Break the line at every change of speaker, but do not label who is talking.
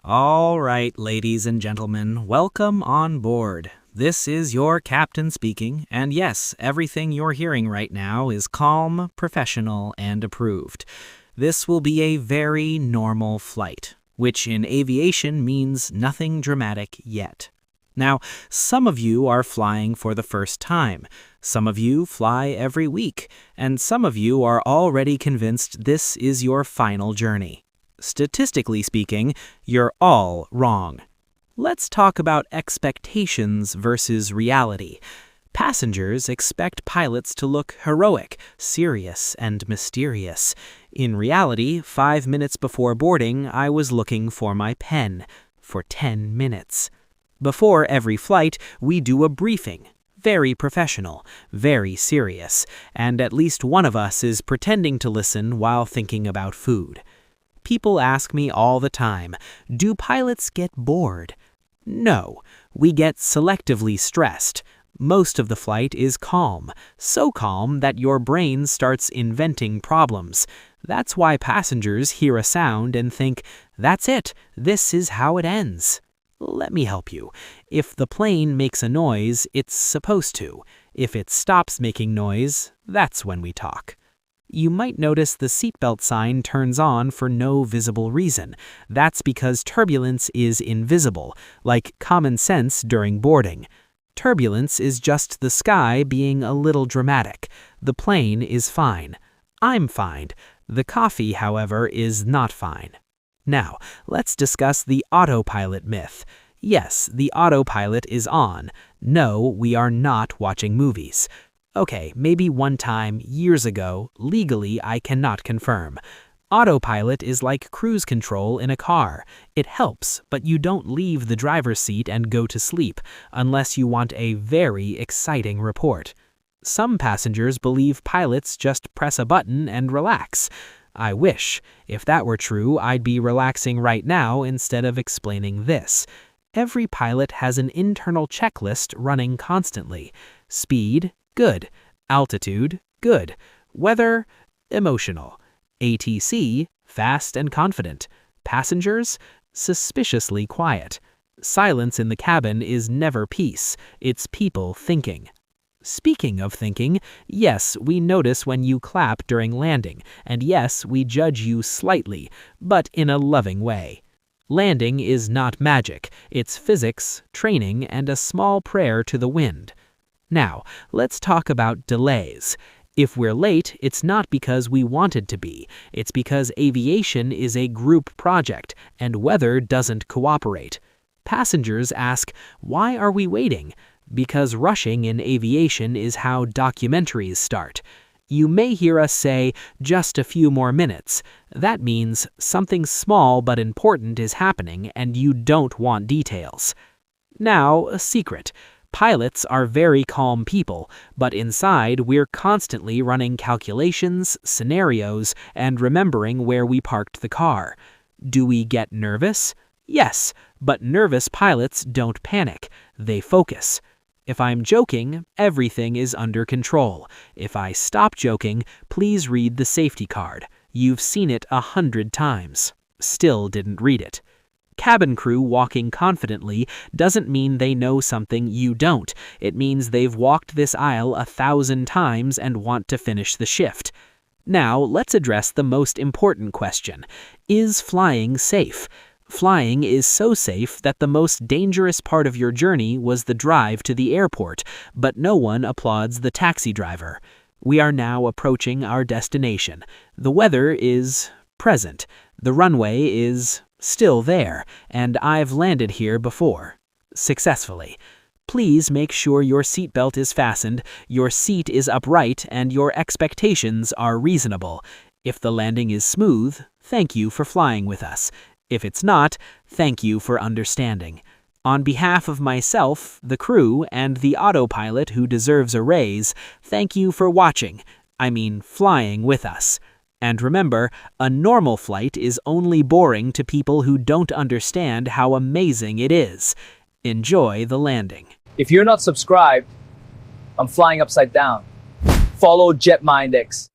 All right, ladies and gentlemen, welcome on board. This is your captain speaking, and yes, everything you're hearing right now is calm, professional, and approved. This will be a very normal flight, which in aviation means nothing dramatic yet. Now, some of you are flying for the first time, some of you fly every week, and some of you are already convinced this is your final journey. Statistically speaking, you're all wrong. Let's talk about expectations versus reality. Passengers expect pilots to look heroic, serious, and mysterious. In reality, 5 minutes before boarding, I was looking for my pen for 10 minutes. Before every flight, we do a briefing. Very professional, very serious, and at least one of us is pretending to listen while thinking about food. People ask me all the time, do pilots get bored? No, we get selectively stressed. Most of the flight is calm, so calm that your brain starts inventing problems. That's why passengers hear a sound and think, that's it, this is how it ends. Let me help you. If the plane makes a noise, it's supposed to. If it stops making noise, that's when we talk. You might notice the seatbelt sign turns on for no visible reason. That's because turbulence is invisible, like common sense during boarding. Turbulence is just the sky being a little dramatic. The plane is fine. I'm fine. The coffee, however, is not fine. Now, let's discuss the autopilot myth. Yes, the autopilot is on. No, we are not watching movies. Okay, maybe one time, years ago, legally I cannot confirm. Autopilot is like cruise control in a car. It helps, but you don't leave the driver's seat and go to sleep, unless you want a very exciting report. Some passengers believe pilots just press a button and relax. I wish. If that were true, I'd be relaxing right now instead of explaining this. Every pilot has an internal checklist running constantly. Speed, good. Altitude, good. Weather, emotional. ATC, fast and confident. Passengers, suspiciously quiet. Silence in the cabin is never peace. It's people thinking. Speaking of thinking, yes, we notice when you clap during landing, and yes, we judge you slightly, but in a loving way. Landing is not magic. It's physics, training, and a small prayer to the wind. Now, let's talk about delays. If we're late, it's not because we wanted to be. It's because aviation is a group project, and weather doesn't cooperate. Passengers ask, why are we waiting? Because rushing in aviation is how documentaries start. You may hear us say, just a few more minutes. That means something small but important is happening and you don't want details. Now, a secret. Pilots are very calm people, but inside we're constantly running calculations, scenarios, and remembering where we parked the car. Do we get nervous? Yes, but nervous pilots don't panic. They focus. If I'm joking, everything is under control. If I stop joking, please read the safety card. You've seen it 100 times. Still didn't read it. Cabin crew walking confidently doesn't mean they know something you don't. It means they've walked this aisle 1,000 times and want to finish the shift. Now, let's address the most important question. Is flying safe? Flying is so safe that the most dangerous part of your journey was the drive to the airport, but no one applauds the taxi driver. We are now approaching our destination. The weather is present. The runway is still there, and I've landed here before. Successfully. Please make sure your seatbelt is fastened, your seat is upright, and your expectations are reasonable. If the landing is smooth, thank you for flying with us. If it's not, thank you for understanding. On behalf of myself, the crew, and the autopilot who deserves a raise, thank you for watching. I mean, flying with us. And remember, a normal flight is only boring to people who don't understand how amazing it is. Enjoy the landing.
If you're not subscribed, I'm flying upside down. Follow JetMindX.